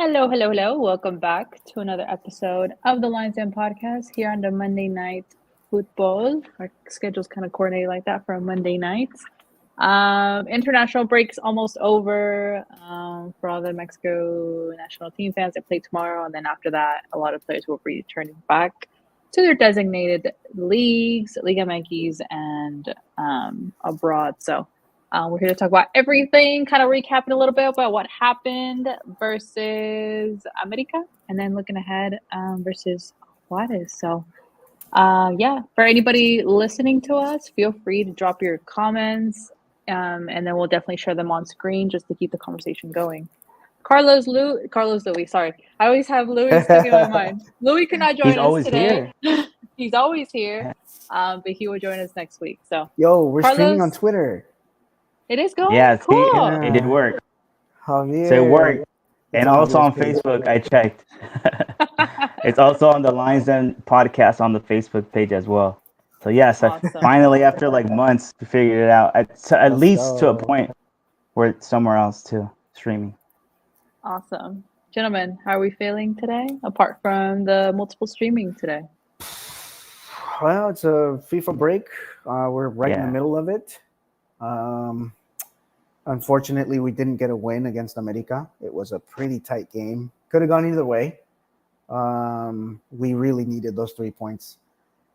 Hello, hello, hello. Welcome back to another episode of the Lines End podcast here on the Monday Night Football. Our schedule's kind of coordinated like that for Monday nights. International break's almost over for all the Mexico national team fans that play tomorrow. And then after that, a lot of players will be returning back to their designated leagues, Liga MX, and abroad. So we're here to talk about everything, kind of recapping a little bit about what happened versus America, and then looking ahead versus Juarez. So, for anybody listening to us, feel free to drop your comments, and then we'll definitely share them on screen just to keep the conversation going. Carlos Louis, sorry. I always have Louis sticking in my mind. Louis cannot join us today. He's always here, but he will join us next week. So, we're streaming on Twitter. It is going? Yeah, cool. It did work. Javier. So it worked. And also on Facebook, I checked. It's also on the Lines End podcast on the Facebook page as well. So yes, awesome. Finally, after like months, we figured it out. At least to a point where it's somewhere else too, streaming. Awesome. Gentlemen, how are we feeling today, apart from the multiple streaming today? Well, it's a FIFA break. We're right in the middle of it. Unfortunately, we didn't get a win against America. It was a pretty tight game. Could have gone either way. We really needed those 3 points.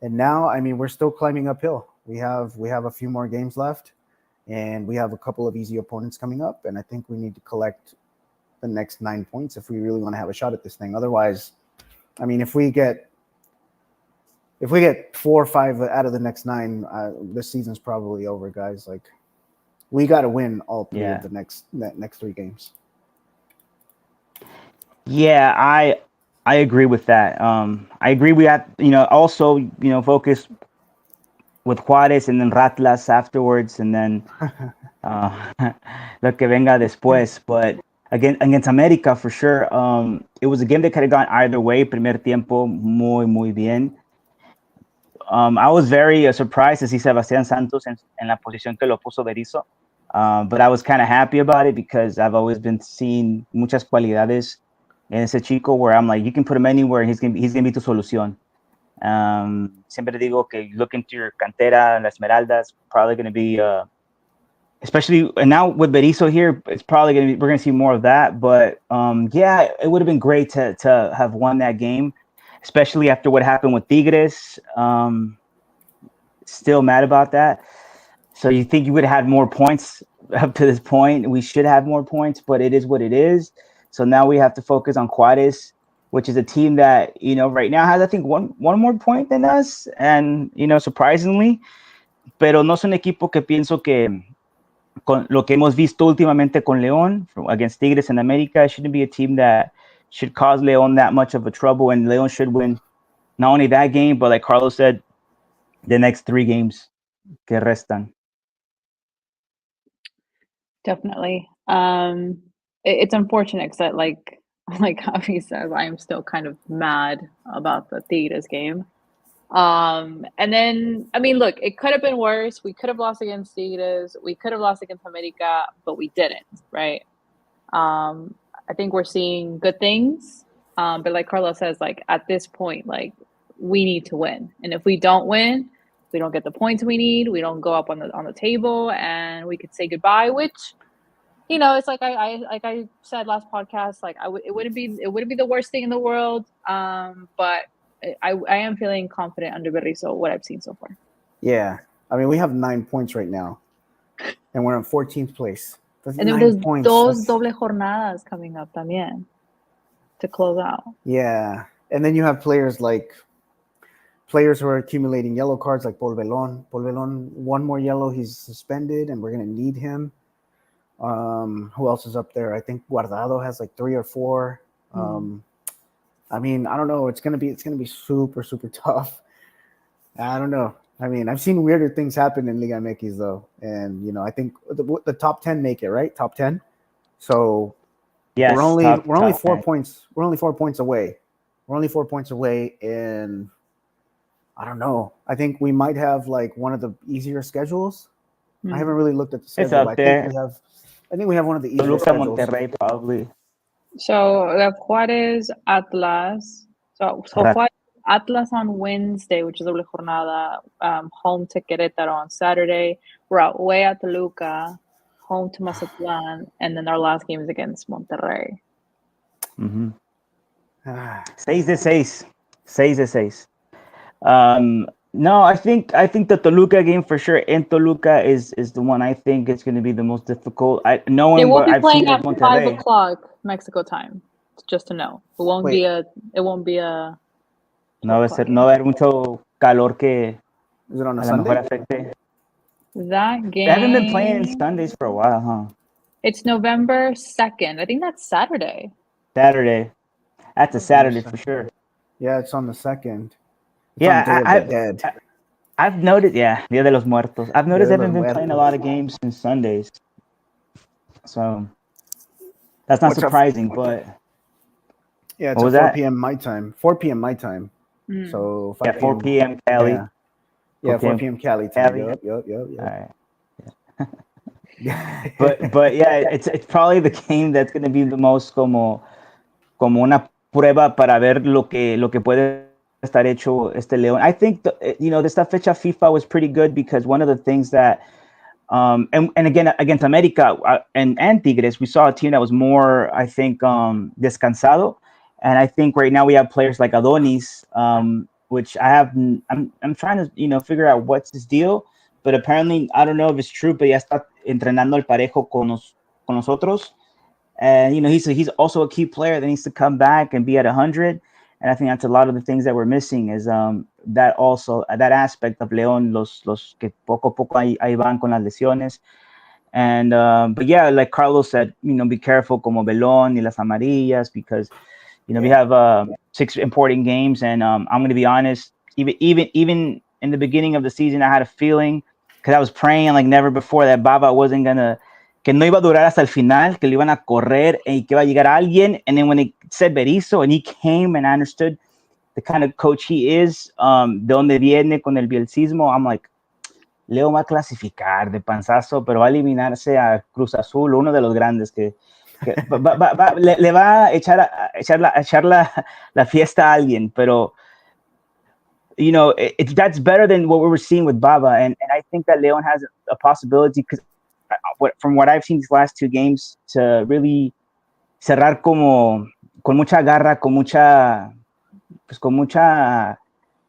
And now, we're still climbing uphill. We have a few more games left, and we have a couple of easy opponents coming up. And I think we need to collect the next 9 points if we really want to have a shot at this thing. Otherwise, if we get 4 or 5 out of the next 9, this season's probably over, guys. Like, we got to win all 3 of the next 3 games. Yeah, I agree with that. I agree we have, also, focus with Juarez and then Ratlas afterwards, and then lo que venga después. But against America, for sure, it was a game that could have gone either way. Primer tiempo, muy bien. I was very surprised to see Sebastián Santos en la posición que lo puso Berizzo. But I was kind of happy about it because I've always been seeing muchas cualidades en ese chico where I'm like, you can put him anywhere and he's gonna be tu solución. Siempre digo que look into your cantera, la Esmeraldas, probably going to be, especially, and now with Berizzo here, it's probably going to be, we're going to see more of that. But it would have been great to have won that game, especially after what happened with Tigres. Still mad about that. So you think you would have had more points up to this point? We should have more points, but it is what it is. So now we have to focus on Juarez, which is a team that, right now has, I think, one more point than us. And, surprisingly, pero no son equipo que pienso que con lo que hemos visto últimamente con León against Tigres in America, it shouldn't be a team that should cause León that much of a trouble. And León should win not only that game, but like Carlos said, the next 3 games que restan. Definitely. It's unfortunate because, like Javi says, I am still kind of mad about the Tigres game. And then, look, it could have been worse. We could have lost against Tigres. We could have lost against America, but we didn't, right? I think we're seeing good things. But like Carlos says, like, at this point, like, we need to win. And if we don't win, we don't get the points we need. We don't go up on the table, and we could say goodbye. Which, it's like I said last podcast. Like it wouldn't be the worst thing in the world. But I am feeling confident under Berizzo what I've seen so far. Yeah, we have 9 points right now, and we're in 14th place. That's and then there's dos doble jornadas coming up también to close out. Yeah, and then you have players who are accumulating yellow cards like Paul Velon. Paul Velon, 1 more yellow, he's suspended, and we're going to need him. Who else is up there? I think Guardado has like 3 or 4. I don't know. It's going to be super, super tough. I don't know. I've seen weirder things happen in Liga MX though. And, I think the top 10 make it, right? Top 10. So yes, we're only 4 points. We're only 4 points away. We're only 4 points away, and I don't know. I think we might have like one of the easier schedules. I haven't really looked at the schedule. It's up there. I think we have one of the easier schedules. Monterrey, probably. So we have Juarez, Atlas. So Correct. Juarez, Atlas on Wednesday, which is doble jornada. Home to Querétaro on Saturday. We're away at Toluca, home to Mazatlan, and then our last game is against Monterrey. Mm-hmm. Ah, 6-6. 6-6. No, I think the Toluca game for sure in Toluca is the one I think is going to be the most difficult. They Knowing will what be I've seen playing with at 5 Monterrey. o'clock Mexico time. Just to know, it won't be wait, a. It won't be a No 12 va a o'clock ser, no va game. a haber mucho calor que is it on a a lo mejor Sunday? afecte. That They haven't been playing game. Sundays for a while, huh? It's November 2nd. I think that's Saturday. Saturday. That's a November Saturday for 2nd. sure. Yeah, it's on the 2nd. It's on Day Yeah, of the Dead. I've noticed. Yeah, Dia de los Muertos. I've Dia noticed de they los haven't been playing a Muertos. lot of games since Sundays, so that's not What's up? surprising. But Yeah, it's what at was 4 that? p.m. my time. 4 p.m. my time. Mm. So Yeah, 5 4 p.m. p.m. Cali. Yeah. 4 Yeah, 4 p.m. p.m. Cali time. Cali. Yup, yup, All yup, right. yup. But yeah, it's probably the game that's going to be the most como una prueba para ver lo que puede estar hecho este León. I think esta fecha FIFA was pretty good because one of the things that and again against America and Tigres, we saw a team that was more, I think, descansado, and I think right now we have players like Adonis, which I'm trying to figure out what's his deal, but apparently I don't know if it's true, but ya está entrenando al parejo con nosotros. And he's also a key player that needs to come back and be at 100. And I think that's a lot of the things that we're missing is that also that aspect of León, los que poco a poco ahí van con las lesiones. And but yeah, like Carlos said, be careful como Belón y las amarillas because we Yeah. have 6 important games, and I'm going to be honest. Even in the beginning of the season, I had a feeling because I was praying like never before that Baba wasn't gonna, que no iba a durar hasta el final, que le iban a correr y que iba a llegar alguien. And then when it said Berizzo and he came, and I understood the kind of coach he is, de donde viene con el bielcismo, I'm like, Leo va a clasificar de panzazo, pero va a eliminarse a Cruz Azul, uno de los grandes que le va a echar la fiesta a alguien, pero that's better than what we were seeing with Baba, and I think that Leon has a possibility because from what I've seen these last 2 games to really cerrar como con mucha garra, con mucha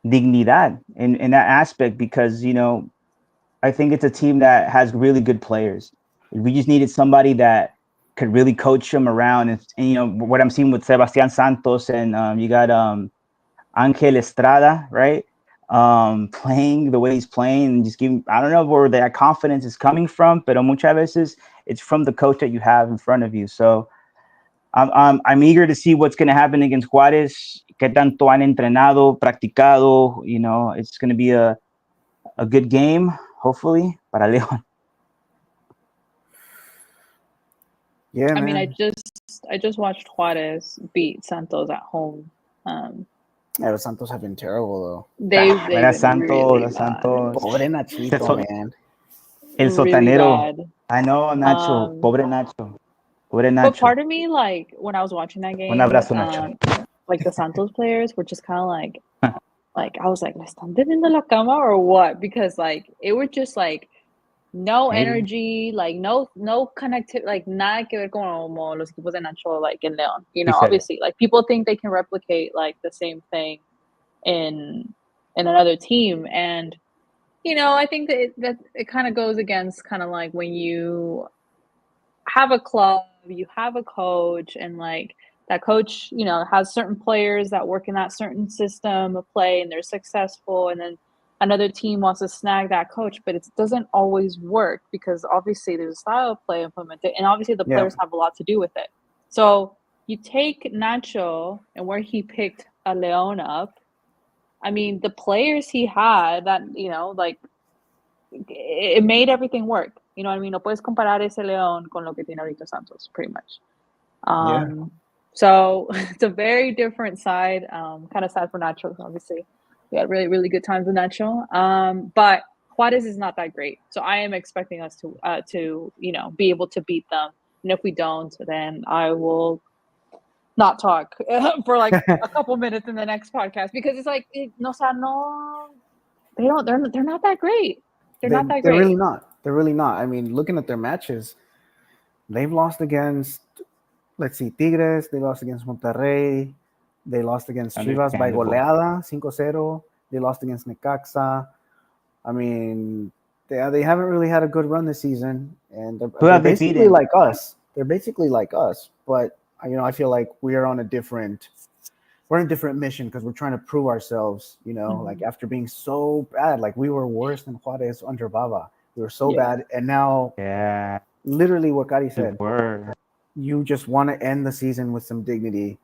dignidad in that aspect because I think it's a team that has really good players. We just needed somebody that could really coach them around. And what I'm seeing with Sebastian Santos and you got Angel Estrada, right? Playing the way he's playing and just giving, I don't know where that confidence is coming from, but muchas veces it's from the coach that you have in front of you. So I'm eager to see what's going to happen against Juarez. Que tanto han entrenado, practicado. It's going to be a good game, hopefully, para León. Yeah, I mean, man. I just watched Juarez beat Santos at home. Yeah, the Santos have been terrible They've Mira, been really bad, though. Santos. Pobre Nachito, man. El really sotanero. bad. I know, Nacho. Pobre Nacho. Pobre But Nacho. part of me, like when I was watching that Un game, abrazo, Nacho. like the Santos players were just kind of like I was like, ¿le están teniendo la cama or what? Because like it was just like no Maybe. energy, like no connectivity, like nada que ver como los equipos de Nacho, like in León. He said Obviously, like people think they can replicate like the same thing in another team, and I think that it kind of goes against kind of like when you have a club, you have a coach, and like that coach, has certain players that work in that certain system of play and they're successful, and then another team wants to snag that coach, but it doesn't always work because obviously there's a style of play implemented, and obviously the players have a lot to do with it. So you take Nacho and where he picked a Leon up. I mean, the players he had that, like it made everything work. You know what I mean? No puedes comparar ese León con lo que tiene ahorita Santos, pretty much. So it's a very different side. Kind of sad for Nacho, obviously. We had really, really good times with Nacho. But Juarez is not that great. So I am expecting us to be able to beat them. And if we don't, then I will not talk for like a couple minutes in the next podcast because it's like no, they're not that great. They're not that They're great. really not. They're really not. I mean, looking at their matches, they've lost against, let's see, Tigres. They lost against Monterrey. They lost against Chivas by goleada, 5-0. They lost against Necaxa. I mean, they haven't really had a good run this season, and they're basically like us. They're basically like us, but I feel like we're on a different mission because we're trying to prove ourselves. Like after being so bad, like we were worse than Juarez under Bava. We were so bad, and now, literally what Kari said, you just want to end the season with some dignity,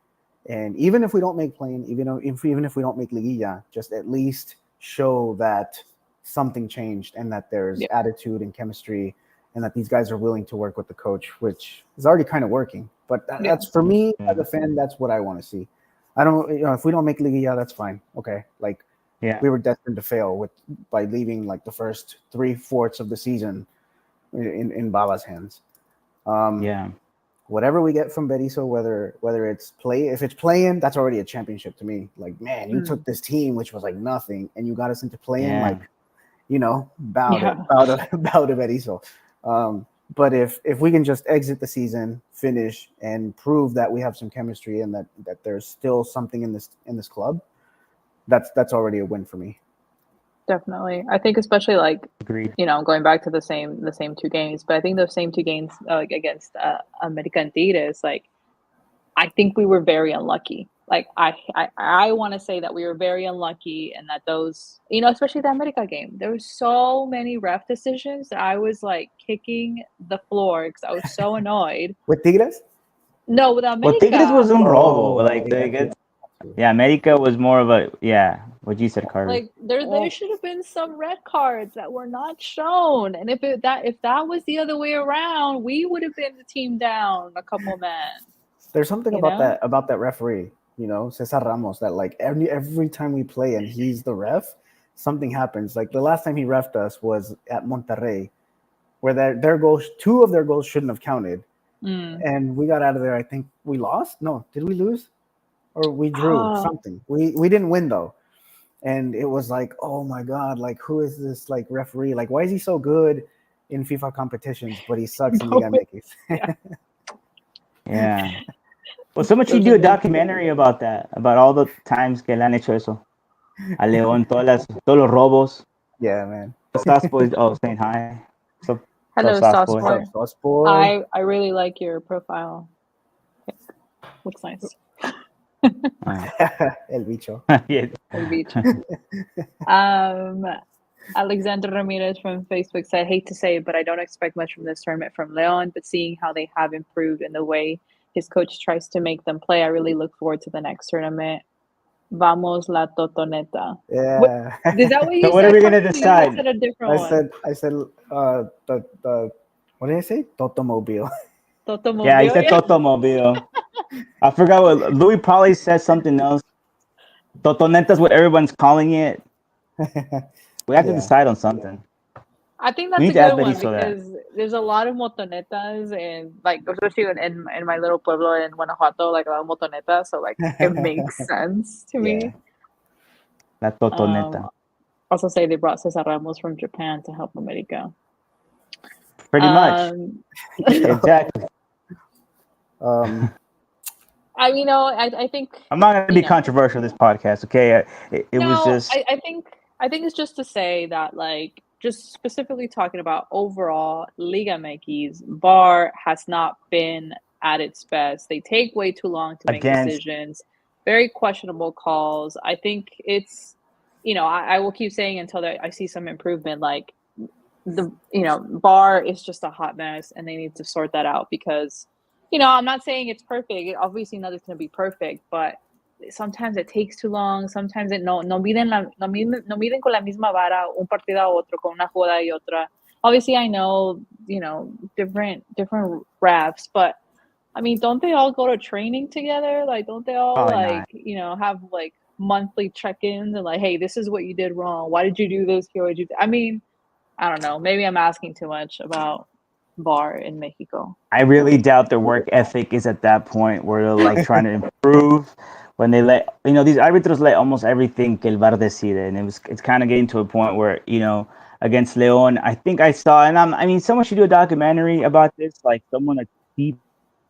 and even if we don't make play-in, even if we don't make Liguilla, just at least show that something changed and that there's attitude and chemistry and that these guys are willing to work with the coach, which is already kind of working. But that's for me as a fan, that's what I want to see. I don't, if we don't make Liguilla, that's fine. Okay. Like we were destined to fail by leaving like the first 3/4 of the season in Bava's hands. Whatever we get from Berizzo, whether it's if it's play-in, that's already a championship to me. Like, man, you took this team, which was like nothing, and you got us into play-in, like, bow to Berizzo. But if we can just exit the season, finish, and prove that we have some chemistry and that there's still something in this club, that's already a win for me. Definitely. I think especially like, going back to the same two games, but I think those same two games like against America and Tigres, like I think we were very unlucky. Like I want to say that we were very unlucky and that those, especially the America game, there were so many ref decisions that I was like kicking the floor because I was so annoyed. With Tigres? No, with America. Well, Tigres was un robo. Like America was more of a what you said, Carter. Like there should have been some red cards that were not shown, and if that was the other way around, we would have been the team down a couple men. There's something about that referee, Cesar Ramos, that like every time we play and he's the ref, something happens. Like the last time he refed us was at Monterrey, where their goals, 2 of their goals shouldn't have counted, and we got out of there. I think we lost. No, did we lose? Or we drew something. We didn't win though. And it was like, oh my God, like who is this like referee? Like, why is he so good in FIFA competitions, but he sucks in Liga MX? Yeah. Well, someone should do a documentary about that, about all the times que le han hecho eso. A León, todos los robos. Yeah, man. Sauce saying hi. Hello, Sauce Boy. I really like your profile. Looks nice. El bicho. El bicho. Alexander Ramirez from Facebook said, hate to say it, but I don't expect much from this tournament from León, but seeing how they have improved in the way his coach tries to make them play, I really look forward to the next tournament. Vamos la Totoneta. Yeah. Is that what you said? What are we going to decide? I said a different one. I said the what did I say? Totomobile. Totomobile. Yeah, he said Totomobile. I forgot what Louis probably said something else. Totoneta's what everyone's calling it. We have to decide on something. I think that's a good one because there's a lot of motonetas and like especially in my little pueblo in Guanajuato, like a lot of motonetas, so like it makes sense to me. La Totoneta. Also say they brought Cesar Ramos from Japan to help America. Pretty much. Exactly. I think I'm not going to be controversial in this podcast, okay? It was just. I think it's just to say that, like, just specifically talking about overall Liga MX, VAR has not been at its best. They take way too long to make decisions. Very questionable calls. I think it's, I will keep saying until I see some improvement. Like the, VAR is just a hot mess, and they need to sort that out because, I'm not saying it's perfect. Obviously, nothing's going to be perfect, but sometimes it takes too long. Sometimes no miden con la misma vara un partido a otro con una jugada y otra. Obviously, I know, different refs, but I mean, don't they all go to training together? Like, don't they all have like monthly check-ins and like, hey, this is what you did wrong. Why did you do this? I mean, I don't know. Maybe I'm asking too much about VAR in Mexico. I really doubt their work ethic is at that point where they're like trying to improve when they let these arbitros let almost everything que el VAR decide, and it's kind of getting to a point where against Leon, I think I saw, and I mean someone should do a documentary about this, like someone that's deep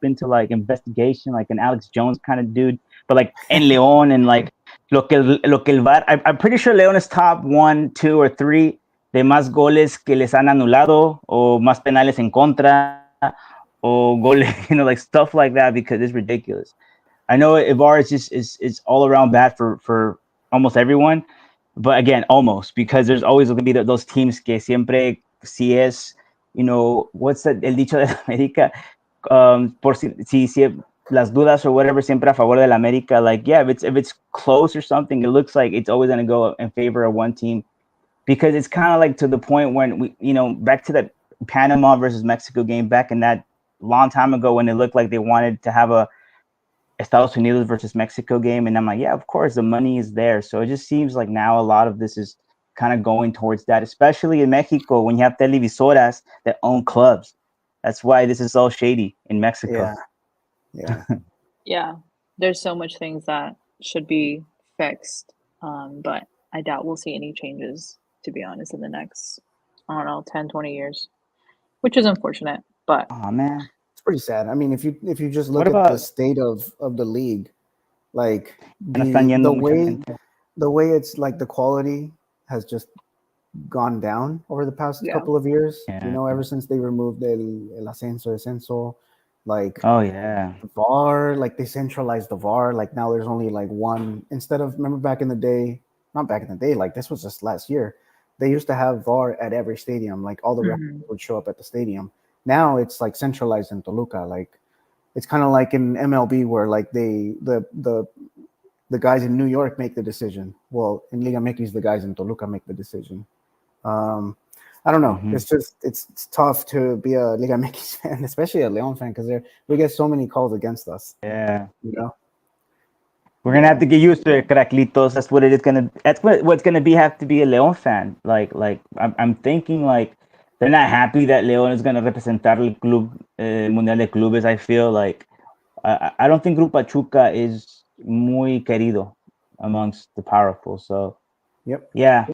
into like investigation, like an Alex Jones kind of dude, but like en Leon and like lo que el VAR, I'm pretty sure Leon is top 1, 2, or 3 de más goles que les han anulado o más penales en contra or goal, like stuff like that, because it's ridiculous. I know Ibar is just is all around bad for almost everyone, but again, almost, because there's always going to be those teams que siempre si es, what's that el dicho de América, por si las dudas or whatever, siempre a favor de la América, like yeah, if it's close or something, it looks like it's always going to go in favor of one team, because it's kind of like to the point when we, back to that Panama versus Mexico game back in that long time ago when it looked like they wanted to have a Estados Unidos versus Mexico game, and I'm like, yeah, of course the money is there. So it just seems like now a lot of this is kind of going towards that, especially in Mexico when you have televisoras that own clubs. That's why this is all shady in Mexico. Yeah. There's so much things that should be fixed, but I doubt we'll see any changes, to be honest, in the next, 10, 20 years, which is unfortunate, but oh man, it's pretty sad. I mean, if you just look at the state of the league, like the way it's like the quality has just gone down over the past couple of years. Ever since they removed el ascenso, descenso, like VAR, like they centralized the VAR. Like now there's only like one, instead of, remember back in the day, not back in the day, like this was just last year, they used to have VAR at every stadium, like all the referees would show up at the stadium. Now it's like centralized in Toluca. Like it's kind of like in MLB where like the guys in New York make the decision. Well, in Liga MX, the guys in Toluca make the decision. I don't know. It's just it's tough to be a Liga MX fan, especially a Leon fan, because we get so many calls against us. Yeah, we're gonna have to get used to it, Caraclitos. That's what it is gonna. That's what's gonna be. Have to be a Leon fan. Like I'm thinking like they're not happy that Leon is gonna representar el club mundial de clubes. I feel like I don't think Grupo Pachuca is muy querido amongst the powerful. So yeah,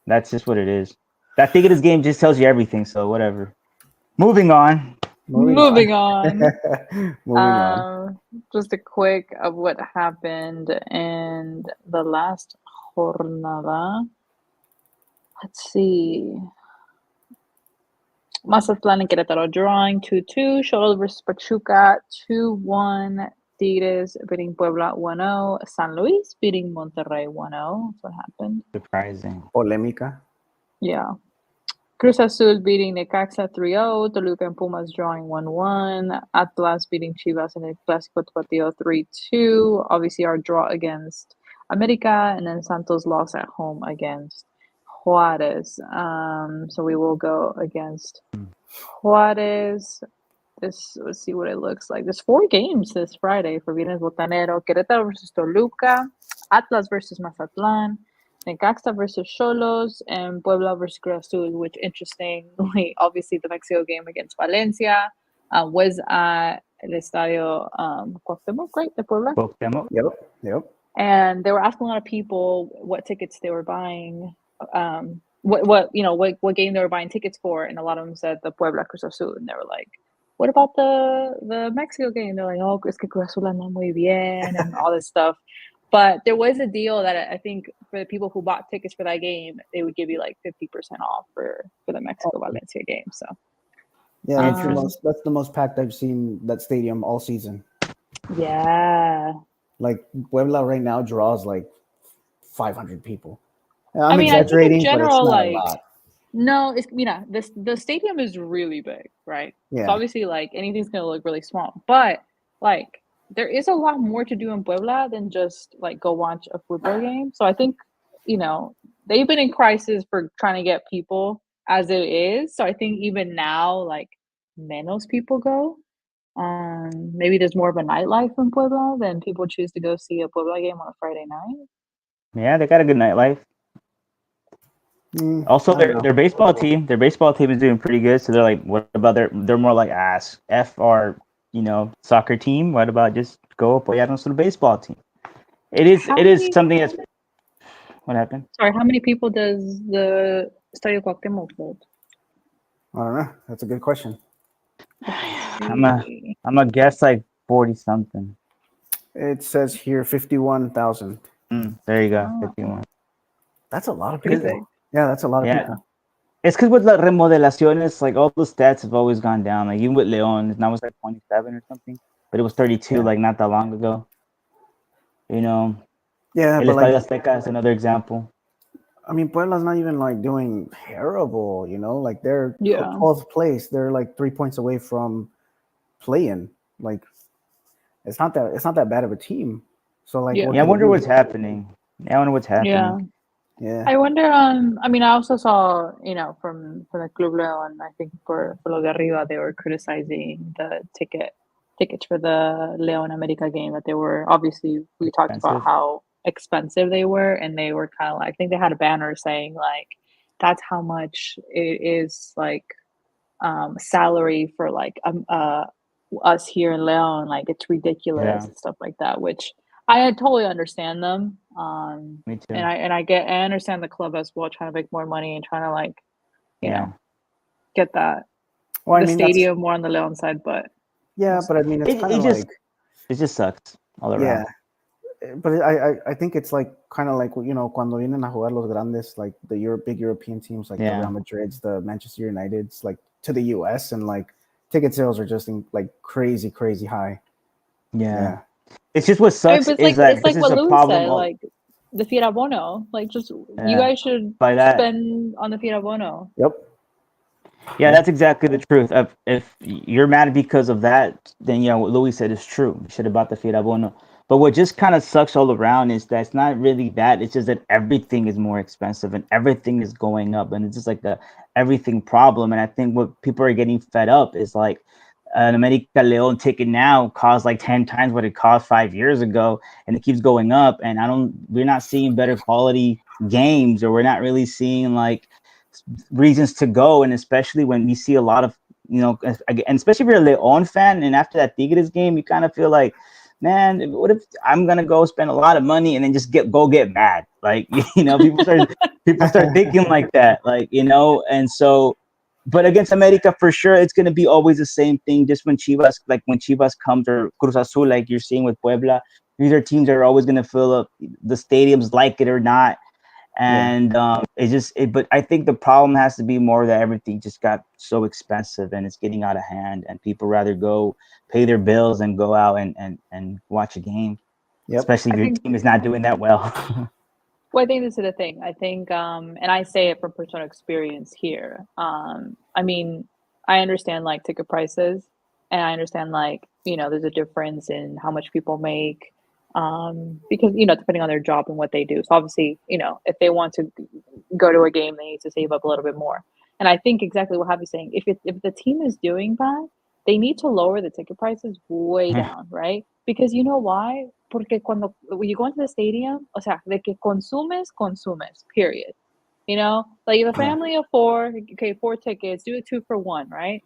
that's just what it is. That Tigres game just tells you everything. So whatever. Moving on. Moving on. Just a quick of what happened in the last jornada. Let's see. Mazatlán and Querétaro drawing 2-2. Xolos versus Pachuca 2-1. Tigres beating Puebla 1-0. San Luis beating Monterrey 1-0. That's what happened. Surprising. Polémica. Yeah. Cruz Azul beating Necaxa 3-0. Toluca and Pumas drawing 1-1. Atlas beating Chivas in el Clásico Tapatío 3-2. Obviously, our draw against America, and then Santos lost at home against Juarez. So we will go against Juarez. Let's see what it looks like. There's 4 games this Friday for Viernes Botanero. Querétaro versus Toluca. Atlas versus Mazatlán. Necaxa versus Xolos, and Puebla versus Cruz Azul, which interestingly, obviously the Mexico game against Valencia was at el Estadio Cuauhtémoc, right? De Puebla? Cuauhtémoc. Yep. And they were asking a lot of people what tickets they were buying, what game they were buying tickets for, and a lot of them said the Puebla Cruz Azul, and they were like, what about the Mexico game? They're like, oh, es que Cruz Azul anda muy bien, and all this stuff. But there was a deal that I think for the people who bought tickets for that game, they would give you like 50% off for the Mexico Valencia game. So yeah, that's the most packed I've seen that stadium all season. Yeah. Like Puebla right now draws like 500 people. I'm exaggerating, but it's not a lot. No, the stadium is really big, right? Yeah. So obviously, like anything's gonna look really small, but like there is a lot more to do in Puebla than just like go watch a football game. So I think they've been in crisis for trying to get people as it is. So I think even now, like menos people go. Maybe there's more of a nightlife in Puebla than people choose to go see a Puebla game on a Friday night. Yeah, they got a good nightlife. Also, I don't their know. baseball team is doing pretty good. So they're like, what about they're more like F or soccer team. What about just go apoyarnos to the baseball team? How It is many? something that's what happened. Sorry, how many people does the Estadio Cuauhtémoc hold? I don't know. That's a good question. Let's I'm a see. I'm a guess like 40 something. It says here 51,000. There you go, Oh, 51. That's a lot of pretty people. big. Yeah, that's a lot of Yeah, people. it's because with the remodelaciones, like all the stats have always gone down. Like even with Leon, now it's like 27 or something, but it was 32 Yeah. like not that long ago. You know, Yeah, El but like, Estadio Azteca is another example. I mean, Puebla's not even like doing terrible, like they're Yeah, 12th place. They're like 3 points away from playing. Like it's not that bad of a team. So like what yeah, Yeah, I can they wonder do? what's happening. Yeah, I wonder what's happening. yeah. Yeah. I wonder. I mean, I also saw, from the Club Leon. I think for Lo de Arriba, they were criticizing the tickets for the Leon America game. That they were obviously we talked about Expensive. how expensive they were, and they were kind of like I think they had a banner saying like that's how much it is like salary for like us here in Leon, like it's ridiculous Yeah, and stuff like that, which I totally understand them. me And too. I understand the club as well, trying to make more money and trying to like, you Yeah. know, get that Well, I the mean that's stadium more on the Leon side, but we'll yeah, but see. I mean it's It kind it of just like it just sucks all yeah, around. but I think it's like kind of like cuando vienen a jugar los grandes like the big European teams like the Real Yeah. Madrids, the Manchester Uniteds, like to the U.S. and like ticket sales are just like crazy high. Yeah. Yeah, It's just what I mean, sucks but is it's that this like is what a Louis problem said, of like the Firabono, like just you yeah. guys should By that spend on the Firabono. yep, Yeah, yeah, that's exactly the truth. If you're mad because of that, then what Louis said is true. You should have bought the Firabono. But what just kind of sucks all around is that it's not really that. It's just that everything is more expensive and everything is going up, and it's just like a everything problem. And I think what people are getting fed up is like an America Leon ticket now costs like 10 times what it cost 5 years ago, and it keeps going up. And we're not seeing better quality games, or we're not really seeing like reasons to go, and especially when we see a lot of and especially if you're a Leon fan, and after that Tigres game, you kind of feel like, man, what if I'm gonna go spend a lot of money and then just get mad? Like people start thinking like that, like and so. But against America, for sure, it's gonna be always the same thing. Just when Chivas comes, or Cruz Azul, like you're seeing with Puebla, these are teams that are always gonna fill up the stadiums, like it or not. yeah, And but I think the problem has to be more that everything just got so expensive and it's getting out of hand, and people rather go pay their bills and go out and watch a game, yep, especially I if your think team is not doing that well. Well, I think this is the thing. I think, and I say it from personal experience here. I mean, I understand like ticket prices, and I understand like there's a difference in how much people make, because depending on their job and what they do. So obviously, if they want to go to a game, they need to save up a little bit more. And I think exactly what Javi's saying. If the team is doing that, they need to lower the ticket prices way down, right? Because you know why? Porque when you go into the stadium, o sea, de que consumes, consumes, period. Like if a yeah, family of four, okay, 4 tickets, do it 2 for 1, right?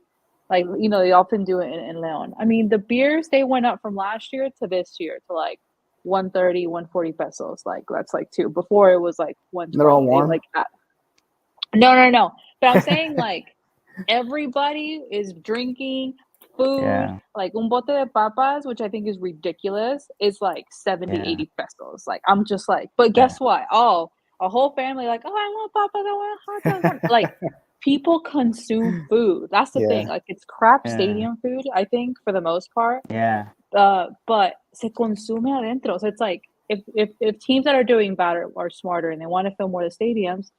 Like, they often do it in Leon. I mean, the beers, they went up from last year to this year to like 130, 140 pesos. Like, that's like two. Before it was like they're all 120. They warm. like, no, no, no. But I'm saying like everybody is drinking food, Yeah, like un bote de papas, which I think is ridiculous, is like 70, yeah, 80 pesos. Like I'm just like, but yeah, guess what? Oh, a whole family like, oh, I want papas, I want hot dogs. Like people consume food. That's the thing. Yeah, Like it's crap yeah, stadium food, I think, for the most part. yeah, But se consume adentro. So it's like if teams that are doing better are smarter and they want to fill more of the stadiums,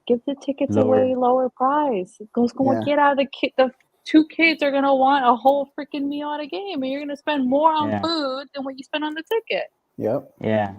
give the tickets away lower, lower price. Goes como yeah, quiera, the two kids are gonna want a whole freaking meal at a game, and you're gonna spend more on yeah, food than what you spend on the ticket. yep, yeah.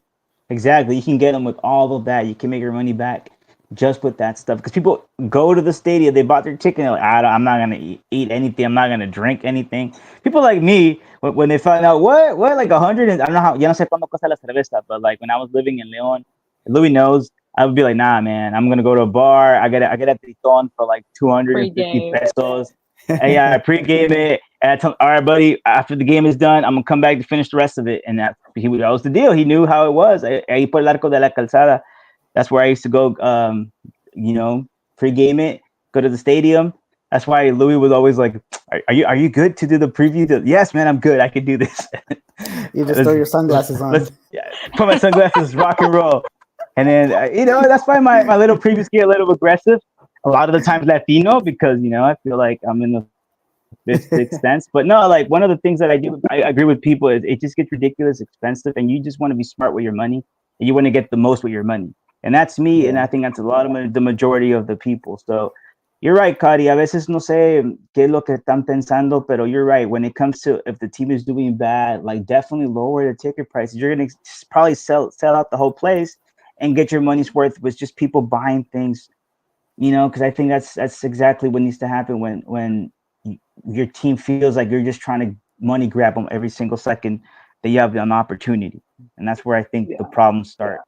Exactly. You can get them with all of that. You can make your money back just with that stuff. Because people go to the stadium, they bought their ticket, and they're like, I'm not gonna eat anything. I'm not gonna drink anything. People like me, when they find out what like 100, and I don't know how. Ya no sé cuándo cuesta la cerveza, but like when I was living in Leon, Louis knows. I would be like, nah, man, I'm gonna go to a bar. I get a triton for like 250 Pre-game. pesos. And yeah, I pregame it. And I tell him, all right, buddy, after the game is done, I'm gonna come back to finish the rest of it. And that was the deal. He knew how it was. Ahí por el Arco de la Calzada. That's where I used to go. Pregame it, go to the stadium. That's why Louis was always like, "Are you good to do the preview?" Yes, man, I'm good. I can do this. You just throw your sunglasses on. Put my sunglasses, rock and roll. And then that's why my little previews get a little aggressive. A lot of the times Latino, because I feel like I'm in the sixth sense. But no, like one of the things that I agree with people is it just gets ridiculous expensive, and you just want to be smart with your money, and you want to get the most with your money. And that's me, and I think that's a lot of the majority of the people. So you're right, Cody. A veces no sé qué es lo que están pensando, pero you're right. When it comes to if the team is doing bad, like definitely lower the ticket prices. You're gonna probably sell out the whole place and get your money's worth with just people buying things. Because I think that's exactly what needs to happen when your team feels like you're just trying to money grab them every single second that you have an opportunity, and that's where I think the problems start.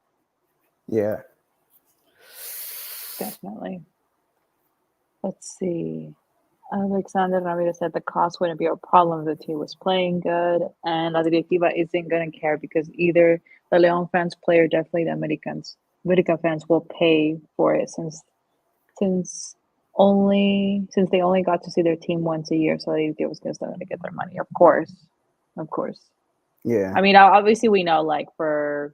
Yeah, definitely. Let's see. Alexander Ramirez said the cost wouldn't be a problem if the team was playing good, and La Directiva isn't going to care because either the Leon fans play or definitely the America fans will pay for it since they only got to see their team once a year, so they was going to get their money. Of course. yeah. I mean, obviously we know, like for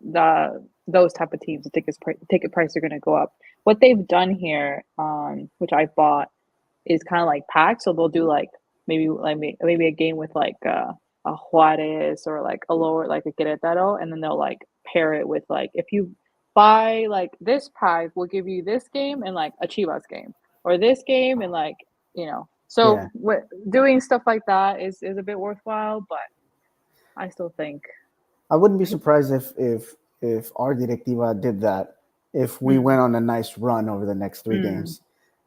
those type of teams, the ticket prices are going to go up. What they've done here, which I bought, is kind of like packs. So they'll do like maybe a game with like a Juarez or like a lower like a Querétaro, and then they'll like pair it with like if you buy like this pack, we'll give you this game and like a Chivas game, or this game and like So doing stuff like that is a bit worthwhile, but I still think I wouldn't be surprised if our Directiva did that if we went on a nice run over the next 3 games,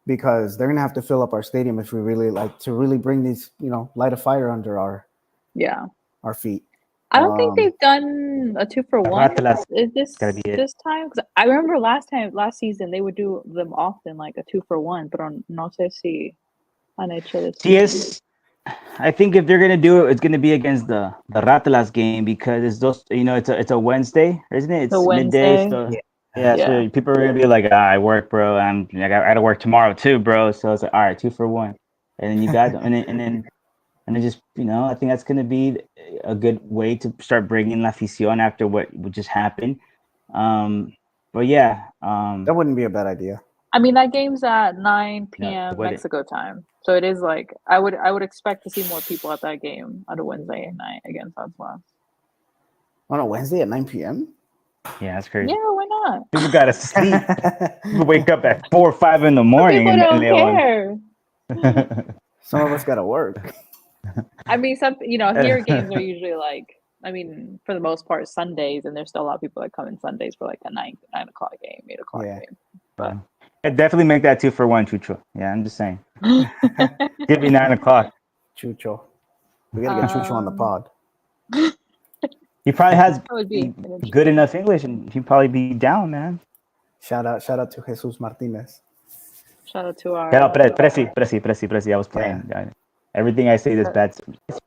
because they're gonna have to fill up our stadium if we really like to really bring these, light a fire under our feet. I don't think they've done a 2-for-1. Is this time? Because I remember last season they would do them often, like a 2-for-1. But no sé si han hecho this. Yes, I think if they're gonna do it, it's gonna be against the Ratlas game because it's those. It's a Wednesday, isn't it? It's midday. So so people are gonna be like, I work, bro. I gotta work tomorrow too, bro. So it's like, all right, 2-for-1, and then you got them, and it just, I think that's going to be a good way to start bringing La Afición after what just happened. But yeah. That wouldn't be a bad idea. I mean, that game's at 9 p.m. Mexico time. So it is like, I would expect to see more people at that game on a Wednesday night against Atlas. On a Wednesday at 9 p.m.? Yeah, that's crazy. Yeah, why not? People got to sleep. People wake up at 4 or 5 in the morning. People don't care. Some of us got to work. I mean, here games are usually like, I mean, for the most part, Sundays, and there's still a lot of people that come in Sundays for like a 9 o'clock game, 8 o'clock game. But I'd definitely make that 2-for-1, Chucho. Yeah, I'm just saying. Give me 9 o'clock. Chucho. We got to get Chucho on the pod. He probably has good enough English, and he'd probably be down, man. Shout out to Jesus Martinez. Shout out to our... Presi. I was playing. Yeah. Everything I say that's bad.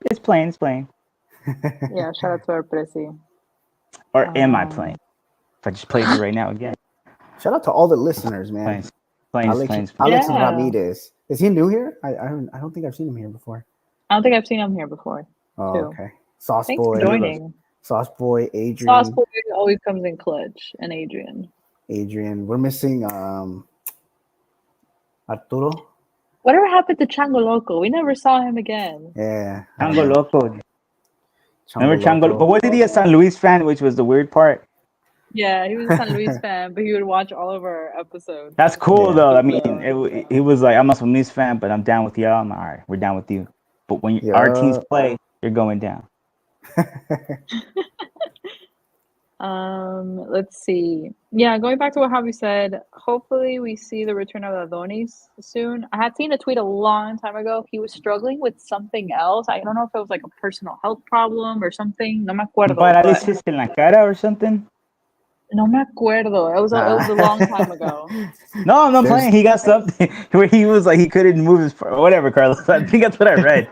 It's playing. Yeah, shout out to our Presi. Or am I playing? If I just played it right now again. Shout out to all the listeners, man. Planes. Alex Ramirez. Is he new here? I don't think I've seen him here before. I don't think I've seen him here before. Oh, too. Okay. Sauce Thanks Boy. for joining. Sauce Boy, Adrian. Sauce Boy always comes in clutch, and Adrian. We're missing Arturo. Whatever happened to Chango Loco? We never saw him again. Yeah. Chango Loco. Remember Chango Loco? But what did he a San Luis fan, which was the weird part? Yeah, he was a San Luis fan, but he would watch all of our episodes. That's cool, though. I mean, he was like, I'm a San Luis fan, but I'm down with y'all. I'm all right, we're down with you. But when our teams play, you're going down. Let's see. Yeah, going back to what Javi said, hopefully we see the return of Adonis soon. I had seen a tweet a long time ago. He was struggling with something else. I don't know if it was like a personal health problem or something. No me acuerdo. Paralysis en la cara or something? No me acuerdo. It was a long time ago. No, I'm not There's- playing. He got something where he was like he couldn't move his whatever, Carlos. I think that's what I read.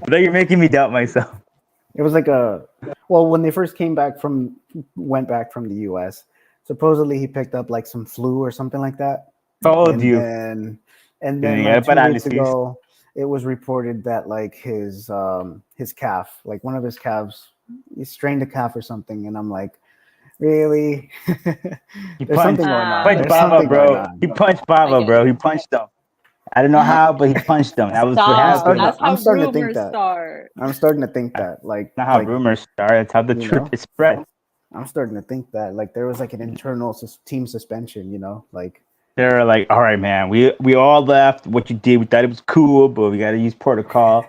But you're making me doubt myself. It was like when they first went back from the U.S. Supposedly he picked up like some flu or something like that, Told and you. then like 2 weeks ago, it was reported that like his calf, like one of his calves, he strained a calf or something, and I'm like, really? There's something going on. Punched There's Baba, something going bro. on. He punched Baba, bro. He punched him. I don't know how, but he punched them. That was what happened. That's how I'm starting to think rumors that. start. I'm starting to think that, like, Not how rumors start. That's how the truth is spread. I'm starting to think that, like, there was like an internal team suspension. Like they're like, all right, man, we all left. What you did, we thought it was cool, but we got to use protocol.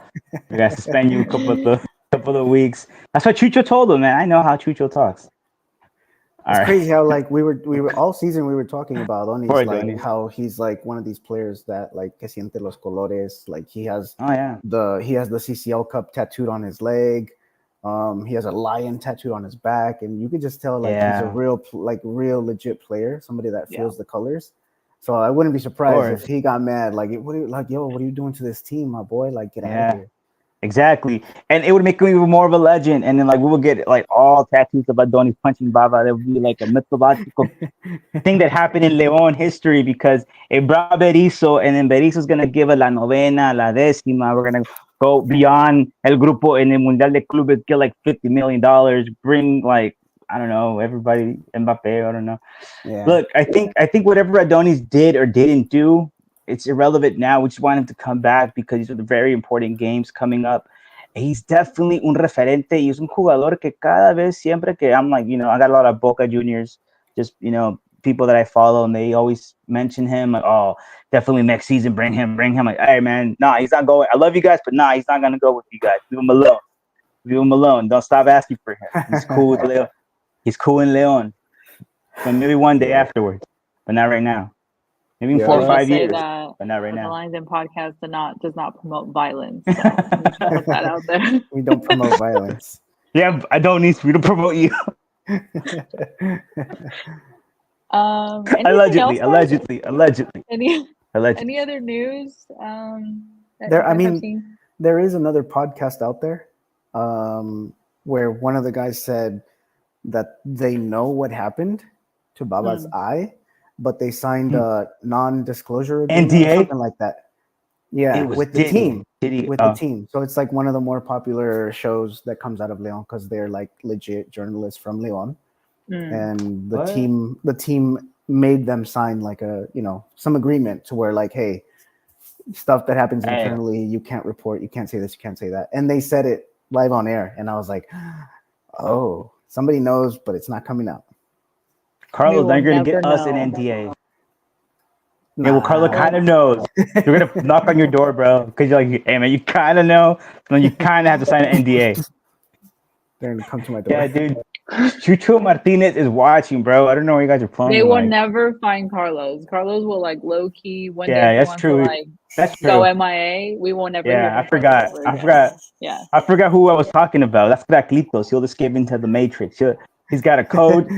We got to suspend you a couple of weeks. That's what Chucho told him, man. I know how Chucho talks. It's crazy how like we were all season we were talking about Onis, like how he's like one of these players that like que siente los colores, like he has the CCL Cup tattooed on his leg, he has a lion tattooed on his back, and you could just tell like he's a real legit player, somebody that feels the colors. So I wouldn't be surprised if he got mad, like what are you doing to this team, my boy? Like get out of here. Exactly, and it would make him even more of a legend. And then, like, we would get like all tattoos of Adonis punching Baba. There would be like a mythological thing that happened in León history because it brought Berizzo, and then Berizzo's gonna give a la novena, la décima. We're gonna go beyond El Grupo in the Mundial de Clubes, get like $50 million, bring like I don't know everybody Mbappe. I don't know. Yeah. Look, I think whatever Adonis did or didn't do, it's irrelevant now. We just want him to come back because these are the very important games coming up. He's definitely un referente y es un jugador que cada vez siempre que I'm like, I got a lot of Boca Juniors, just, people that I follow, and they always mention him like, oh, definitely next season, bring him. Like, hey, man, nah, he's not going. I love you guys, but nah, he's not going to go with you guys. Leave him alone. Don't stop asking for him. He's cool with Leon. He's cool in Leon. So maybe one day afterwards, but not right now. Maybe in 4 or 5 years, but not right now. The Lines In podcast does not promote violence. So we should put that out there. We don't promote violence. Yeah, I don't need to promote you. Allegedly. Any other news? There is another podcast out there where one of the guys said that they know what happened to Baba's eye, but they signed a non-disclosure agreement or something like that. Yeah, with the team. The team. So it's like one of the more popular shows that comes out of León because they're like legit journalists from León. And the team made them sign like some agreement to where like, hey, stuff that happens internally, you can't report, you can't say this, you can't say that. And they said it live on air. And I was like, oh, somebody knows, but it's not coming out. Carlos, they're going to get us an NDA. Nah. Yeah, well, Carlos kind of knows. They're going to knock on your door, bro. Because you're like, hey, man, you kind of know. So you kind of have to sign an NDA. They're going to come to my door. Yeah, dude. Chucho Martinez is watching, bro. I don't know where you guys are playing. They will never find Carlos. Carlos will like low key one day. That's true. That's true. Go MIA. We will never. Yeah, I forgot. Yeah, I forgot who I was talking about. That's Craclitos. He'll escape into the Matrix. He's got a code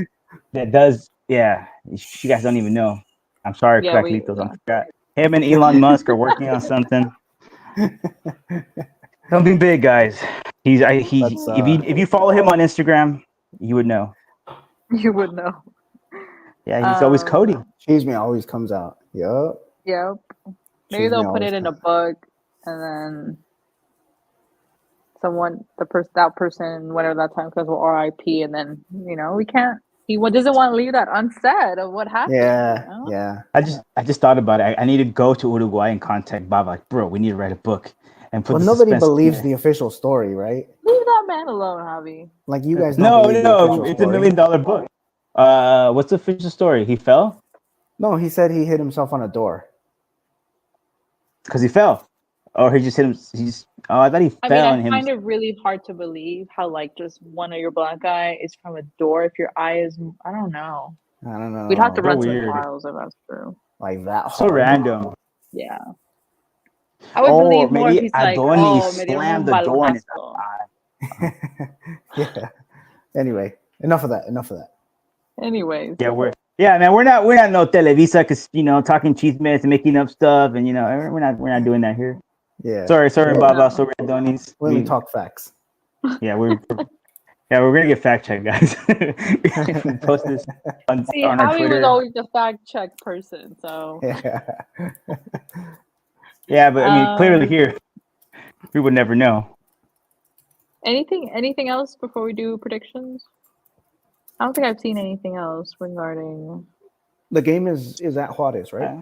that does. Yeah, you guys don't even know. I'm sorry, Craclitos. I forgot. Him and Elon Musk are working on something. Something big, guys. If you follow him on Instagram, you would know. You would know. Yeah, he's always coding. Excuse me, always comes out. Yep. Maybe they'll put it in a book, and then that person, whenever that time comes, will RIP, and then we can't. He doesn't want to leave that unsaid of what happened. Yeah. I just thought about it. I need to go to Uruguay and contact Baba. Like, bro, we need to write a book and put. Well, nobody believes the official story, right? Leave that man alone, Javi. Like you guys. No, it's $1 million book. What's the official story? He fell? No, he said he hit himself on a door. Because he fell, or he just hit him. I thought he fell. I find it really hard to believe how like just one of your black eye is from a door. If your eye is, I don't know. We'd have to run some files if that's true. Like that. So random. Yeah. I would believe more if he's like, slammed the door in his eye. Yeah. Anyway, enough of that. Anyways. Yeah, man, we're not no Televisa, because talking chismes and making up stuff, and we're not doing that here. Yeah. Sorry, Yeah. Baba, sorry, Adonis. We only talk facts. Yeah, we're gonna get fact checked, guys. We post this on our Howie Twitter. was always the fact check person, so Yeah, but I mean, clearly here, we would never know. anything else before we do predictions? I don't think I've seen anything else regarding The game is at Juarez, right?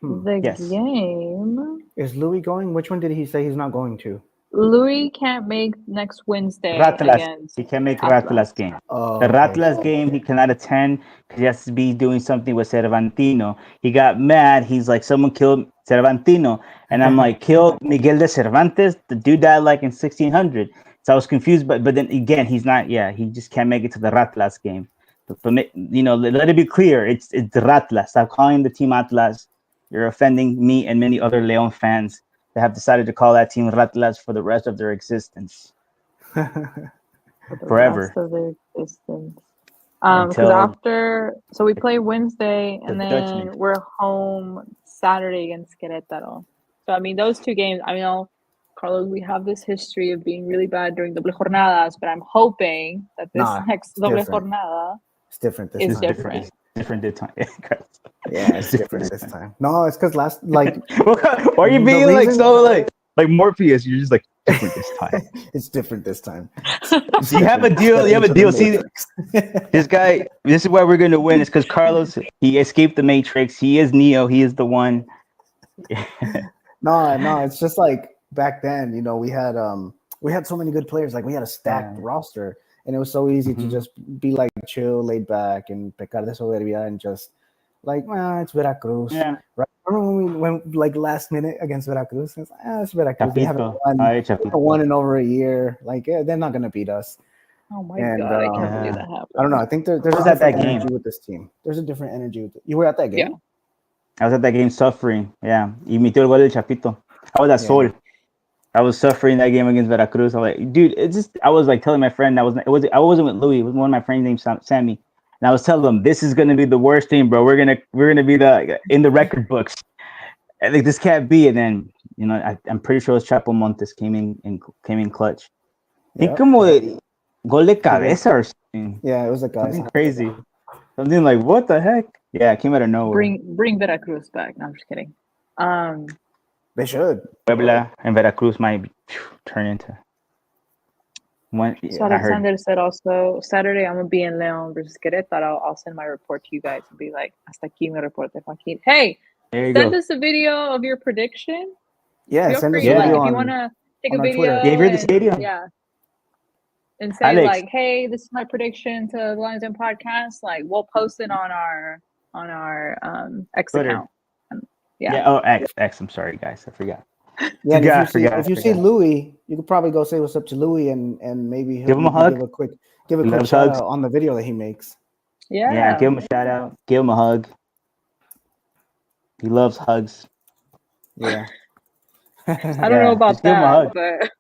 the Yes. game. Is Louis going? Which one did he say he's not going to? Louis can't make next Wednesday Ratlas. against He can make Atlas. Ratlas game. Oh, The okay. Ratlas game, he cannot attend because he has to be doing something with Cervantino. He got mad. He's like, someone killed Cervantino. And I'm like, killed Miguel de Cervantes? The dude died like in 1600. So I was confused. But then again, he's not, he just can't make it to the Ratlas game. But let it be clear. It's the Ratlas. Stop calling the team Atlas. You're offending me and many other Leon fans that have decided to call that team Ratlas for the rest of their existence. Forever. Rest of their existence. Because so we play Wednesday and then we're home Saturday against Querétaro. So I mean, those two games. I mean, Carlos, we have this history of being really bad during doble jornadas, but I'm hoping that this next doble jornada is different. It's different. Different this time. Yeah, it's different this time. No, it's because why are you being like Morpheus? You're just like different this time. It's different this time. You have a deal. See, this guy. This is why we're gonna win. It's because Carlos, he escaped the Matrix. He is Neo. He is the one. No, it's just like back then. We had so many good players. Like we had a stacked roster, and it was so easy to just be like chill, laid back, and pecar de soberbia, and just like, it's Veracruz. Yeah. Right? Remember when we went like last minute against Veracruz? It's Veracruz. Chapito. They haven't won in over a year. Like, they're not gonna beat us. Oh my God, I can't believe that happened. I don't know. I think there's a different energy with this team. There's a different energy. You were at that game? Yeah. I was at that game suffering. Yeah. Y metió el gol del Chapito. I was at Sol. I was suffering that game against Veracruz. I'm like, dude, I was like telling my friend I wasn't with Louis. It was one of my friends named Sammy. And I was telling them, this is gonna be the worst team, bro. We're gonna be in the record books. I think this can't be. And then I'm pretty sure it was Chapo Montes came in clutch. He como de gol de cabeza or something. Yeah, it was a guy. Something crazy. Something like, what the heck? Yeah, it came out of nowhere. Bring Veracruz back. No, I'm just kidding. They should. Puebla and Veracruz might turn into. So Alexander said also, Saturday I'm going to be in Leon versus Querétaro. I'll send my report to you guys and be like, hasta aquí mi reporte, Joaquin. Hey, send us a video of your prediction. Yeah, Feel send us free, a video if you want to take a video. Yeah, if you're the stadium. Yeah. And say Alex, hey, this is my prediction to the Lions Den podcast. Like, we'll post it on our X Twitter account. Yeah. Oh, X. I'm sorry, guys. I forgot. Yeah, if you see Louis, you could probably go say what's up to Louis and maybe give him a hug. Give a quick shout out on the video that he makes. Yeah, give him a shout out. Give him a hug. He loves hugs. Yeah. I don't know about that, but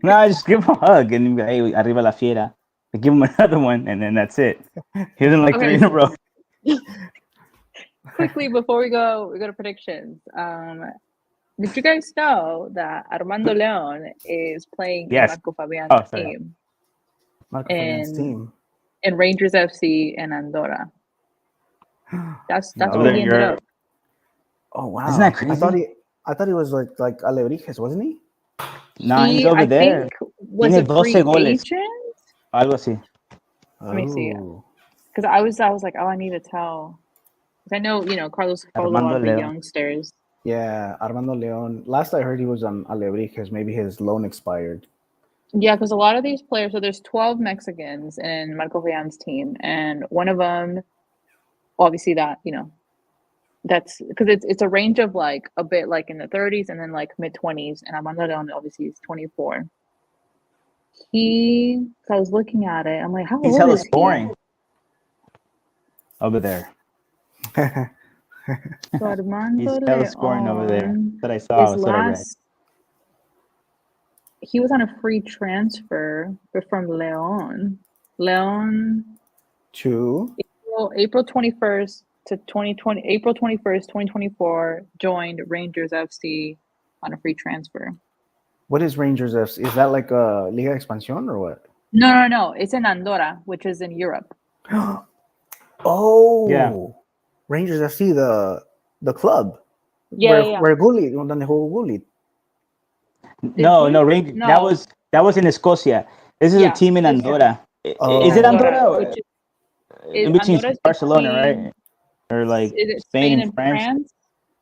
no, just give him a hug and be like, hey, arriba la fiera. Give him another one, and then that's it. He doesn't like 3 in a row. Quickly before we go to predictions. Did you guys know that Armando Leon is playing Marco Fabian's team? Marco Fabian's team. In Rangers FC in Andorra. That's what he ended up. Oh wow. Isn't that crazy? I thought he was like Alebrijes, wasn't he? No, he's over there. Think was a free agent? Algo así. Let me see. Because I was like, I need to tell. I know, Carlos follows a lot of the youngsters. Yeah, Armando Leon. Last I heard, he was on Alebrijes. Maybe his loan expired. Yeah, because a lot of these players, so there's 12 Mexicans in Marco Fabian's team, and one of them, obviously that's because it's a range of like a bit like in the 30s and then like mid-20s, and Armando Leon obviously is 24. I was looking at it, I'm like, how he's old hella is he? scoring over there. So Armando he's hella scoring over there. That I saw. That's what I read. He was on a free transfer from Leon. to April 21st to 2020. April 21st, 2024. Joined Rangers FC on a free transfer. what is Rangers FC? Is that like a Liga Expansión or what? No. It's in Andorra, which is in Europe. Oh, Yeah. Rangers FC, the club. Yeah. Where Gullit, donde jugó Gullit. No, he? Rangers. No. That was in Escocia. This is a Yeah, team in this- Andorra. Oh. Is it Andorra? which In between Andorra's Barcelona, between- right? Or like Is it Spain and France?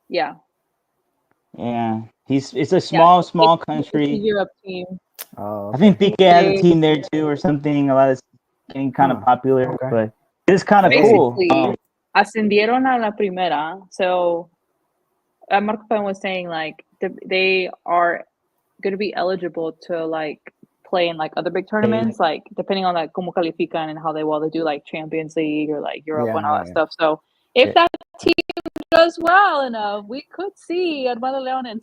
Yeah. Yeah, it's a small It's a country. Europe team. Oh, I think Piqué has a Big. team there too, or something. A lot of getting kind of popular, okay. but it's kind of cool. Basically, ascendieron a la primera. So, Marco Pan was saying like they are going to be eligible to like play in like other big tournaments, like depending on like como califican and how they do like Champions League or like Europe and all that stuff. So, if that team does well enough, we could see Armando Leon and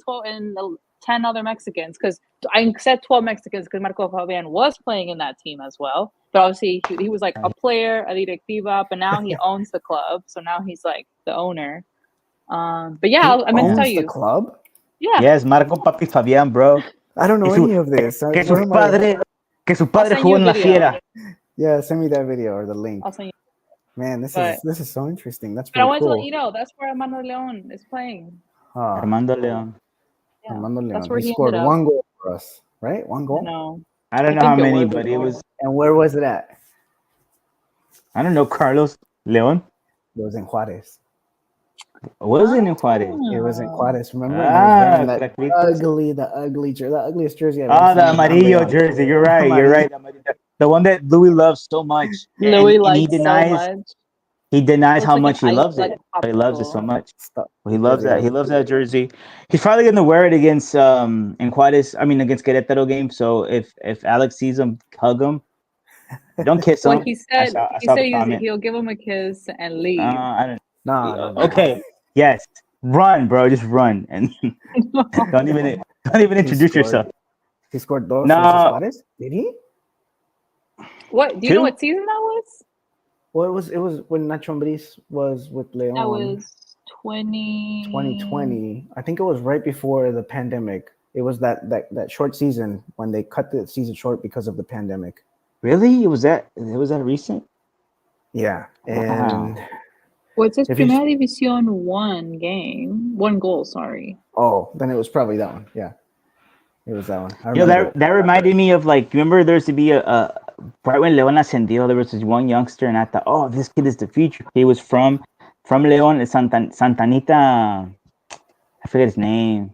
10 other Mexicans, because I said 12 Mexicans because Marco Fabian was playing in that team as well. But obviously he was like a player, a directiva, but now he owns the club. So now he's like the owner. But yeah, I meant to tell you. The club? Yeah. Yes, Marco Papi Fabian, bro. I don't know any of this. Que su padre jugó en la Fiera. Yeah, send me that video or the link. I'll send you. Man, this is so interesting. That's But I pretty want to cool. let you know that's where Armando Leon is playing. Armando Leon. Yeah, Armando Leon. that's where he he scored ended up. 1 goal for us, right? 1 goal? No. I don't know think how it many, was but it was. And where was it at? I don't know, Carlos Leon. It was in Juarez. Was it in Juarez? It was in Juarez. Remember? Ah, And he was wearing that the ugliest jersey I've Ah, ever the seen. amarillo jersey. You're right. You're right. The one that Louis loves so much. Louis And likes so much. He denies Looks how like much an he loves like it. a But he loves it popsicle. so much. Stop. He loves that. He loves that jersey. He's probably gonna wear it against in Juarez. I mean, against Querétaro game. So if Alex sees him, hug him. Don't kiss him. Well, he said I saw the comment. he'll give him a kiss and leave. I don't. No. Okay. Yes. Run, bro. Just run and don't even introduce yourself. He scored dos No. versus Juarez? Did he? What do you know? What season that was? Well, it was when Nacho Ambriz was with Leon. That was 2020. I think it was right before the pandemic. It was that short season when they cut the season short because of the pandemic. Really? Was that recent? Yeah. And What's his Primera División 1 game? 1 goal, sorry. Oh, then it was probably that one. Yeah. It was that one. That reminded me of like, remember there used to be a right when Leon ascendió, there was this one youngster and I thought, oh, this kid is the future. He was from Leon, Santanita, I forget his name,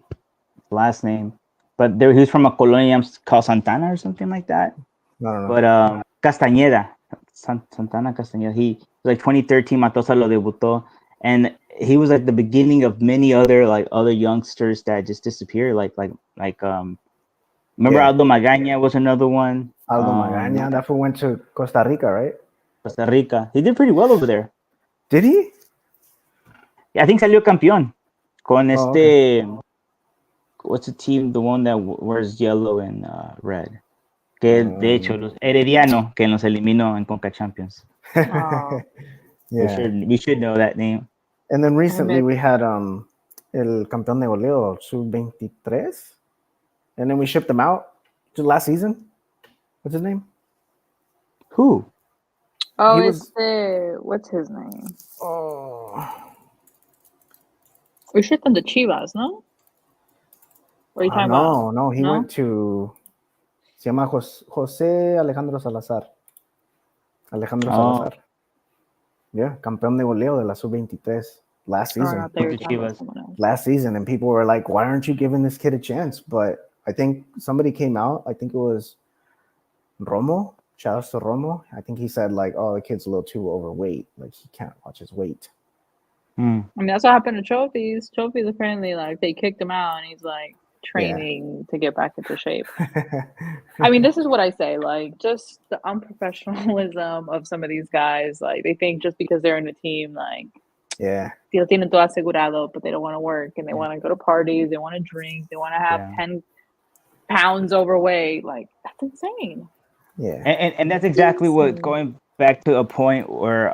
last name, but he was from a colonia called Santana or something like that. No. But Castañeda, Santana Castañeda, he was like 2013, Matosa lo debutó, and he was like the beginning of many other youngsters that just disappeared. Remember Aldo Magaña was another one. Aldo Magaña, that fool went to Costa Rica, right? Costa Rica. He did pretty well over there. Did he? Yeah, I think salió campeón con okay. What's the team? The one that wears yellow and red. Que de hecho los Herediano que nos eliminó en Conca Champions. Oh. Yeah. We should know that name. And then recently we had el campeón de goleo sub-23, and then we shipped him out to last season. What's his name? Who? Oh, what's his name? Oh, we shipped him to Chivas, no? What are you talking about? No, he went to. Se llama José Alejandro Salazar. Salazar. Yeah, campeón de goleo de la sub-23 last season. Last season, and people were like, "Why aren't you giving this kid a chance?" But I think somebody came out. I think it was Romo. Shout out to Romo. I think he said like, "Oh, the kid's a little too overweight. Like he can't watch his weight." I mean, that's what happened to Trophies. Trophies apparently like they kicked him out, and he's like training to get back into shape. I mean, this is what I say, like just the unprofessionalism of some of these guys. Like they think just because they're in a team, like lo tienen todo asegurado, but they don't want to work and they want to go to parties, they want to drink, they want to have 10 pounds overweight. Like that's insane. Yeah, and that's exactly what going back to a point where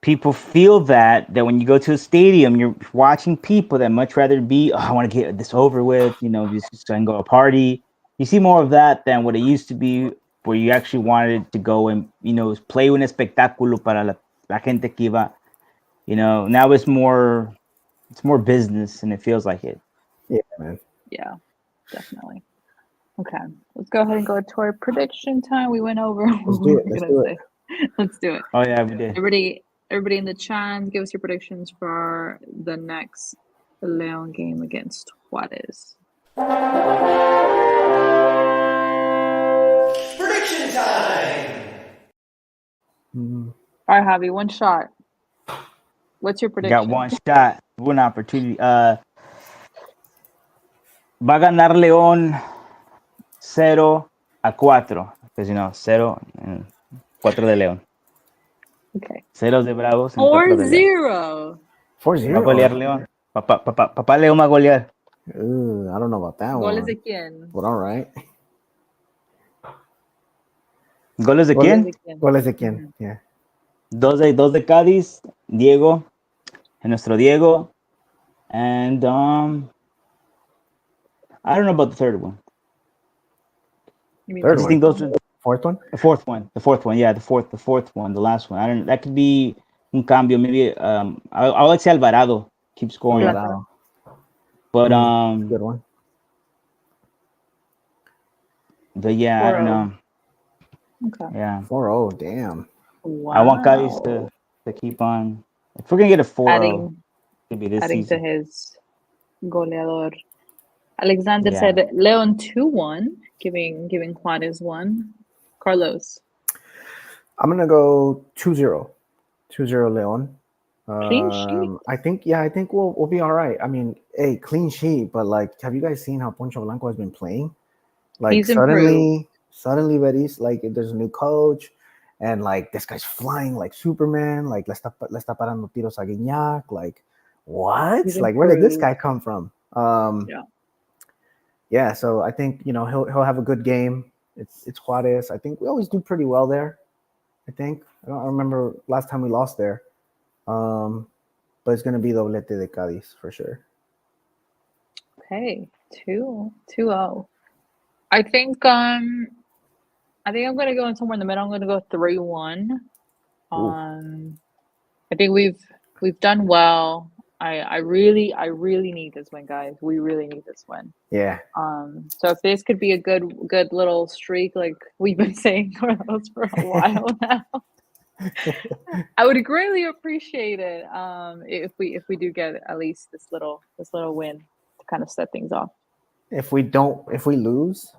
people feel that when you go to a stadium, you're watching people that much rather be, oh, I want to get this over with, just go and go a party. You see more of that than what it used to be, where you actually wanted to go and play un espectáculo para la gente que iba. Now it's more business, and it feels like it. Yeah, man. Yeah, definitely. Okay, let's go ahead and go to our prediction time. We went over. Let's do it. Let's do it. Let's do it. Oh yeah, we did. Everybody in the chat, give us your predictions for the next Leon game against Juarez. Prediction time! All right, Javi, one shot. What's your prediction? Got one shot, one opportunity. Va a ganar León 0-4. Because 0 and 4 de León. Okay. 0 de Bravos and 4 de León. 4-0. Va a golear León. Papá León va a golear. I don't know about that one. ¿Goles de quién? But all right. ¿Goles de quién? ¿Goles de quién? Yeah. Dos de Cádiz, Diego, and nuestro Diego, and I don't know about the third one. You mean Third I one? think those are Fourth one? the fourth one. Yeah, the fourth one, the last one. I don't. That could be un cambio. Maybe I would say Alvarado keep scoring, Alvarado. but Good one. But yeah, I don't know. Okay. Yeah. 4-0. Damn. Wow. I want Cádiz to keep on. If we're gonna get a 4-0, it'd be this adding season. to his goleador. Alexander Yeah. said Leon 2-1, giving Juarez 1. Carlos. I'm gonna go 2-0. 2-0 Leon. Clean sheet. I think we'll be all right. I mean, hey, clean sheet, but like, have you guys seen how Poncho Blanco has been playing? Like He's suddenly Betis, like there's a new coach, and like this guy's flying like Superman. Like le está parando tiros a Guiñac. Like what? He's Like where did this improved. guy come from? Yeah. Yeah. So I think he'll have a good game. It's Juarez. I think we always do pretty well there. I don't remember last time we lost there. But it's gonna be doblete de Cádiz for sure. Okay. 2-0. I think I'm gonna go in somewhere in the middle. I'm gonna go 3-1. I think we've done well. I really need this win, guys. We really need this win. Yeah. So if this could be a good little streak, like we've been saying for a while now, I would greatly appreciate it. If we do get at least this little win to kind of set things off. If we lose,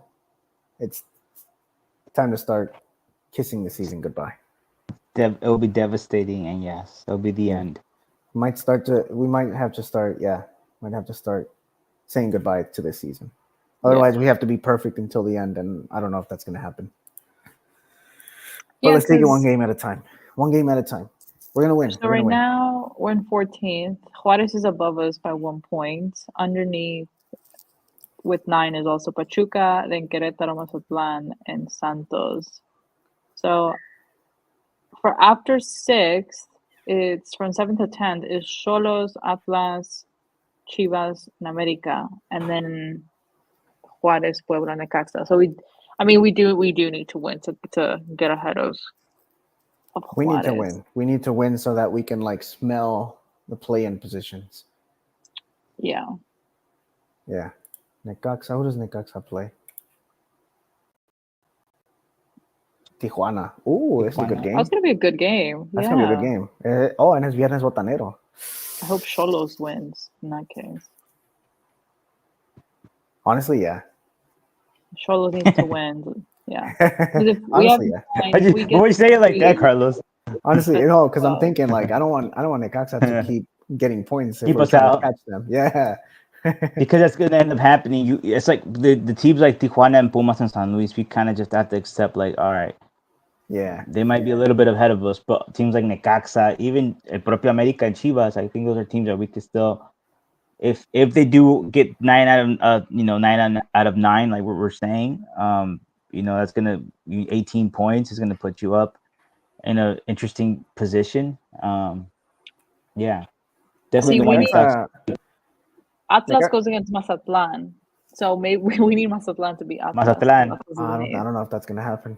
it's time to start kissing the season goodbye. It will be devastating, and yes, it'll be the end. We might have to start saying goodbye to this season. Otherwise, we have to be perfect until the end, and I don't know if that's going to happen. But let's take it one game at a time. One game at a time. We're going to win. So right now, we're in 14th. Juarez is above us by 1 point. Underneath with 9 is also Pachuca, then Querétaro, Mazatlán, and Santos. So for after 6th, it's from 7th to 10th is Xolos, Atlas, Chivas, and America, and then Juarez, Puebla, Necaxa. So we do need to win to get ahead of Juarez. We need to win. We need to win so that we can like smell the play-in positions. Yeah. Yeah. Necaxa. Who does Necaxa play? Tijuana. Ooh, it's a good game. That's gonna be a good game. That's gonna be a good game. And it's Viernes Botanero. I hope Xolos wins in that case. Honestly, yeah. Xolos needs to win. Yeah. Honestly, yeah. Why you say it like that, Carlos? Honestly, because I'm thinking like I don't want Necaxa to keep getting points. Keep us out. Catch them. Yeah. Because that's gonna end up happening. It's like the teams like Tijuana and Pumas and San Luis. We kind of just have to accept like, all right. Yeah. They might be a little bit ahead of us, but teams like Necaxa, even El Propio America and Chivas, I think those are teams that we could still, if they do get 9 out of 9, like what we're saying, that's gonna be 18 points is gonna put you up, in an interesting position. Yeah, See, definitely the we White need Sox. Atlas goes against Mazatlan, so maybe we need Mazatlan to be Atlas. Mazatlan. I don't know if that's gonna happen.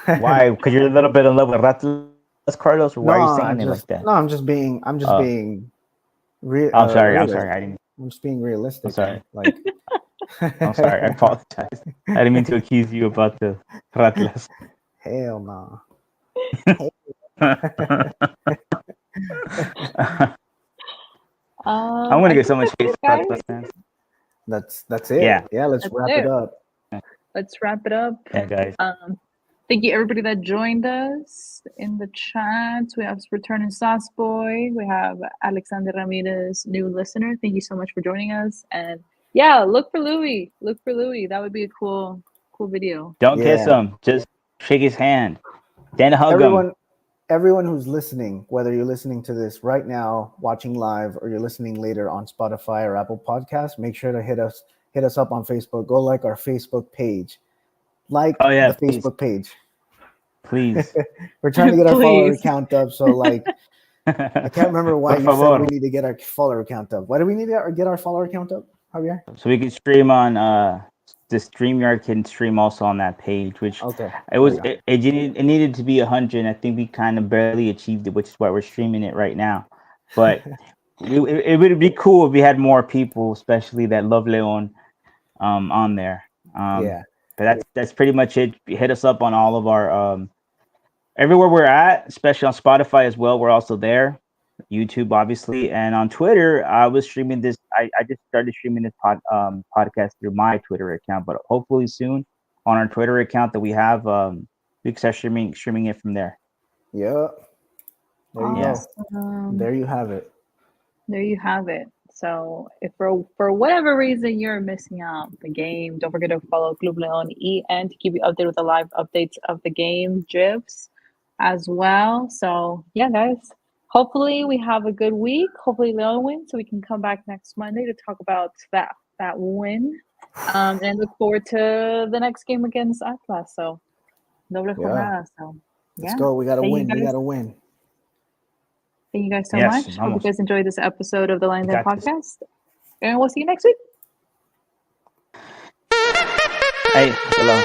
Why? Because you're a little bit in love with Atlas, Carlos. Or why are you saying it like that? No, I'm just being I'm sorry. I'm realistic. sorry. I didn't. I'm just being realistic. I'm sorry. Like, I'm sorry. I apologize. I didn't mean to accuse you about the Atlas. Hell no. I'm gonna get so much hate for Atlas fans. That's it. Yeah. Let's wrap it up. Let's wrap it up. Yeah, guys. Thank you everybody that joined us in the chat. We have returning Sauce Boy. We have Alexander Ramirez, new listener. Thank you so much for joining us. And yeah, look for Louis. Look for Louis. That would be a cool video. Don't kiss him. Just shake his hand. Then hug him. Everyone who's listening, whether you're listening to this right now, watching live, or you're listening later on Spotify or Apple Podcasts, make sure to hit us up on Facebook. Go like our Facebook page. The Facebook page. Please. We're trying to get our follower count up. So like, I can't remember why you said we need to get our follower count up. Why do we need to get our follower count up, Javier? So we can stream on the StreamYard can stream also on that page, which it needed to be 100. And I think we kind of barely achieved it, which is why we're streaming it right now. But it would be cool if we had more people, especially that love Leon, on there. But that's pretty much it. Hit us up on all of our everywhere we're at, especially on Spotify as well. We're also there, YouTube obviously, and on Twitter. I was streaming this. I just started streaming this podcast through my Twitter account, but hopefully soon on our Twitter account that we have, we can start streaming it from there. Yeah. There you go. There you have it. There you have it. So if for whatever reason you're missing out the game, don't forget to follow Club Leon EN to keep you updated with the live updates of the game, GIFs as well. So yeah, guys, hopefully we have a good week. Hopefully Leon wins so we can come back next Monday to talk about that win. And look forward to the next game against Atlas. So doble jornada. So let's go. We gotta win. We gotta win. Thank you guys so much. Hope you guys enjoyed this episode of the Lines In Podcast. And we'll see you next week. Hey, hello.